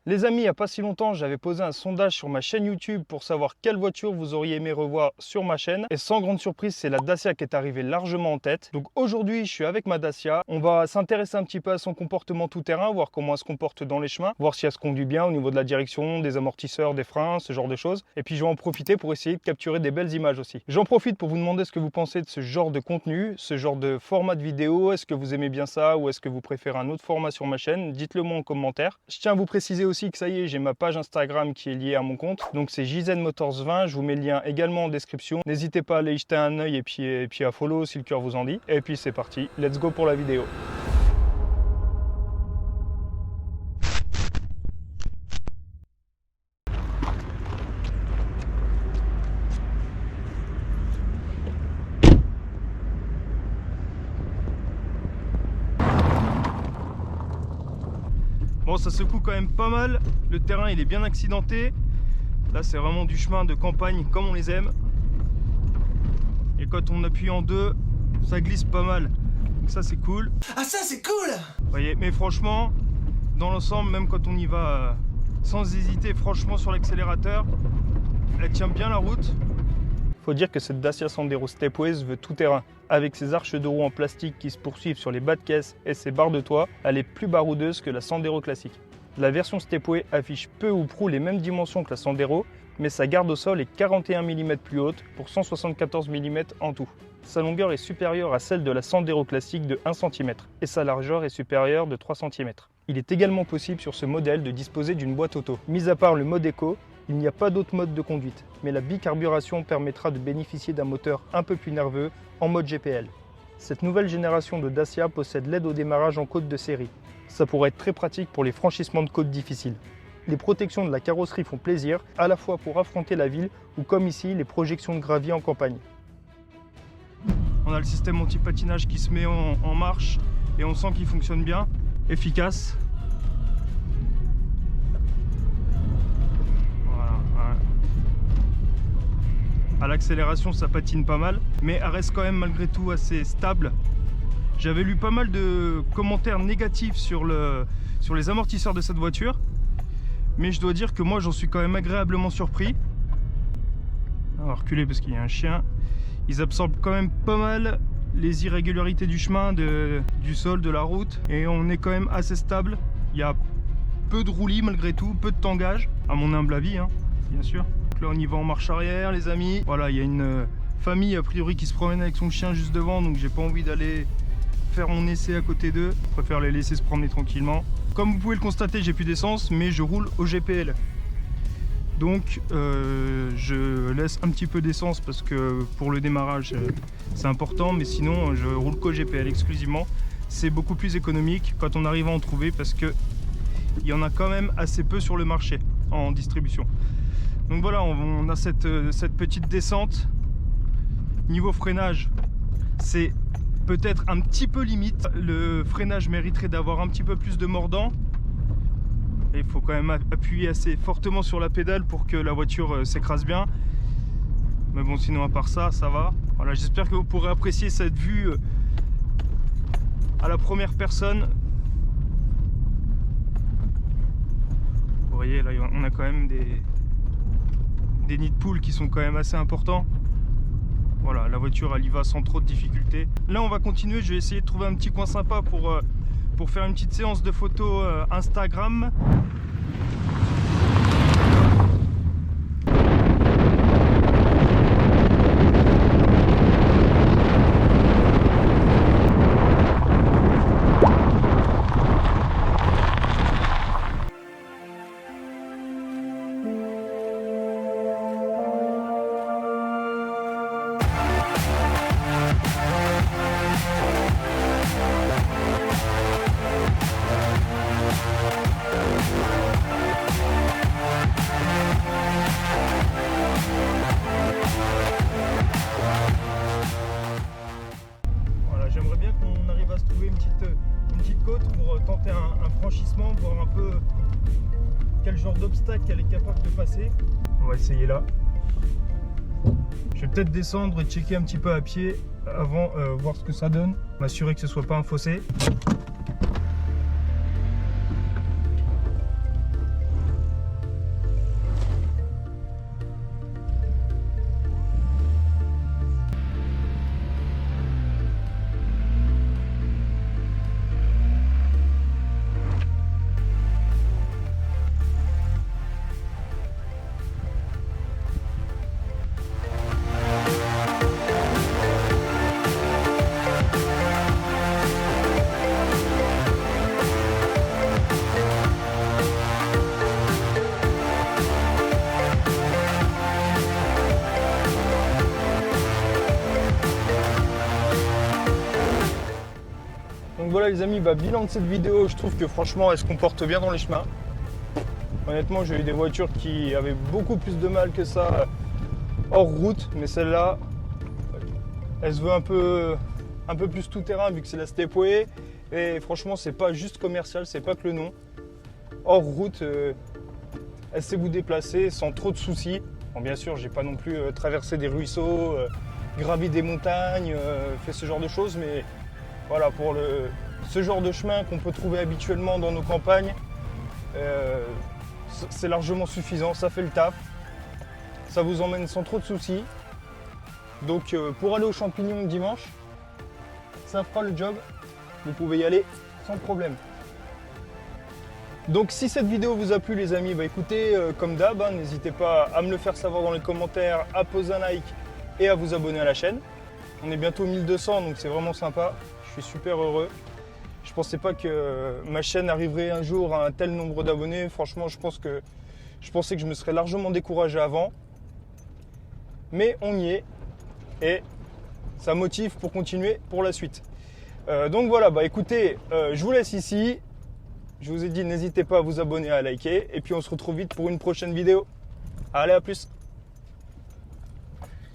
Les amis, il n'y a pas si longtemps, j'avais posé un sondage sur ma chaîne YouTube pour savoir quelle voiture vous auriez aimé revoir sur ma chaîne. Et sans grande surprise, c'est la Dacia qui est arrivée largement en tête. Donc aujourd'hui, je suis avec ma Dacia. On va s'intéresser un petit peu à son comportement tout-terrain, voir comment elle se comporte dans les chemins, voir si elle se conduit bien au niveau de la direction, des amortisseurs, des freins, ce genre de choses. Et puis je vais en profiter pour essayer de capturer des belles images aussi. J'en profite pour vous demander ce que vous pensez de ce genre de contenu, ce genre de format de vidéo. Est-ce que vous aimez bien ça ou est-ce que vous préférez un autre format sur ma chaîne? Dites-le moi en commentaire. Je tiens à vous préciser aussi que ça y est, j'ai ma page Instagram qui est liée à mon compte. Donc c'est JZ Motors 20. Je vous mets le lien également en description. N'hésitez pas à aller y jeter un œil et puis à follow si le cœur vous en dit. Et puis c'est parti, let's go pour la vidéo. Bon, ça secoue quand même pas mal. Le terrain il est bien accidenté. Là c'est vraiment du chemin de campagne comme on les aime. Et quand on appuie en deux, ça glisse pas mal. Donc ça c'est cool. Ah ça c'est cool! Vous voyez, mais franchement, dans l'ensemble, même quand on y va sans hésiter, franchement sur l'accélérateur, elle tient bien la route. Faut dire que cette Dacia Sandero Stepway veut tout terrain. Avec ses arches de roue en plastique qui se poursuivent sur les bas de caisse et ses barres de toit, elle est plus baroudeuse que la Sandero classique. La version Stepway affiche peu ou prou les mêmes dimensions que la Sandero, mais sa garde au sol est 41 mm plus haute pour 174 mm en tout. Sa longueur est supérieure à celle de la Sandero classique de 1 cm et sa largeur est supérieure de 3 cm. Il est également possible sur ce modèle de disposer d'une boîte auto. Mis à part le mode éco, il n'y a pas d'autre mode de conduite, mais la bicarburation permettra de bénéficier d'un moteur un peu plus nerveux en mode GPL. Cette nouvelle génération de Dacia possède l'aide au démarrage en côte de série. Ça pourrait être très pratique pour les franchissements de côtes difficiles. Les protections de la carrosserie font plaisir, à la fois pour affronter la ville ou comme ici, les projections de gravier en campagne. On a le système anti-patinage qui se met en marche et on sent qu'il fonctionne bien, efficace. À l'accélération ça patine pas mal, mais elle reste quand même malgré tout assez stable. J'avais lu pas mal de commentaires négatifs sur les amortisseurs de cette voiture, mais je dois dire que moi j'en suis quand même agréablement surpris. On va reculer parce qu'il y a un chien. Ils absorbent quand même pas mal les irrégularités du chemin, du sol, de la route, et on est quand même assez stable. Il y a peu de roulis malgré tout, peu de tangage, à mon humble avis, hein, bien sûr. Là on y va en marche arrière les amis. Voilà, il y a une famille a priori qui se promène avec son chien juste devant, donc j'ai pas envie d'aller faire mon essai à côté d'eux. Je préfère les laisser se promener tranquillement. Comme vous pouvez le constater, j'ai plus d'essence, mais je roule au GPL. Donc je laisse un petit peu d'essence parce que pour le démarrage c'est important, mais sinon je roule qu'au GPL exclusivement. C'est beaucoup plus économique quand on arrive à en trouver parce que il y en a quand même assez peu sur le marché en distribution. Donc voilà, on a cette petite descente. Niveau freinage, c'est peut-être un petit peu limite. Le freinage mériterait d'avoir un petit peu plus de mordant. Et il faut quand même appuyer assez fortement sur la pédale pour que la voiture s'écrase bien. Mais bon, sinon à part ça, ça va. Voilà, j'espère que vous pourrez apprécier cette vue à la première personne. Vous voyez, là on a quand même des nids de poules qui sont quand même assez importants. Voilà, la voiture elle y va sans trop de difficultés. Là on va continuer, je vais essayer de trouver un petit coin sympa pour faire une petite séance de photos Instagram. Tenter un franchissement, voir un peu quel genre d'obstacle elle est capable de passer. On va essayer là. Je vais peut-être descendre et checker un petit peu à pied avant, voir ce que ça donne, m'assurer que ce soit pas un fossé. voilà les amis, bilan de cette vidéo, je trouve que franchement elle se comporte bien dans les chemins. Honnêtement, j'ai eu des voitures qui avaient beaucoup plus de mal que ça hors route, mais celle-là, elle se veut un peu plus tout terrain vu que c'est la Stepway. Et franchement, c'est pas juste commercial, c'est pas que le nom. Hors route, elle sait vous déplacer sans trop de soucis. Bon, bien sûr, j'ai pas non plus traversé des ruisseaux, gravi des montagnes, fait ce genre de choses, mais voilà, pour ce genre de chemin qu'on peut trouver habituellement dans nos campagnes, c'est largement suffisant, ça fait le taf. Ça vous emmène sans trop de soucis. Donc pour aller aux champignons dimanche, ça fera le job. Vous pouvez y aller sans problème. Donc si cette vidéo vous a plu les amis, écoutez, comme d'hab, n'hésitez pas à me le faire savoir dans les commentaires, à poser un like et à vous abonner à la chaîne. On est bientôt 1200, donc c'est vraiment sympa. Je suis super heureux. Je pensais pas que ma chaîne arriverait un jour à un tel nombre d'abonnés. Franchement, je pensais que je me serais largement découragé avant. Mais on y est. Et ça motive pour continuer pour la suite. Donc voilà, écoutez, je vous laisse ici. Je vous ai dit, n'hésitez pas à vous abonner, à liker. Et puis on se retrouve vite pour une prochaine vidéo. Allez, à plus!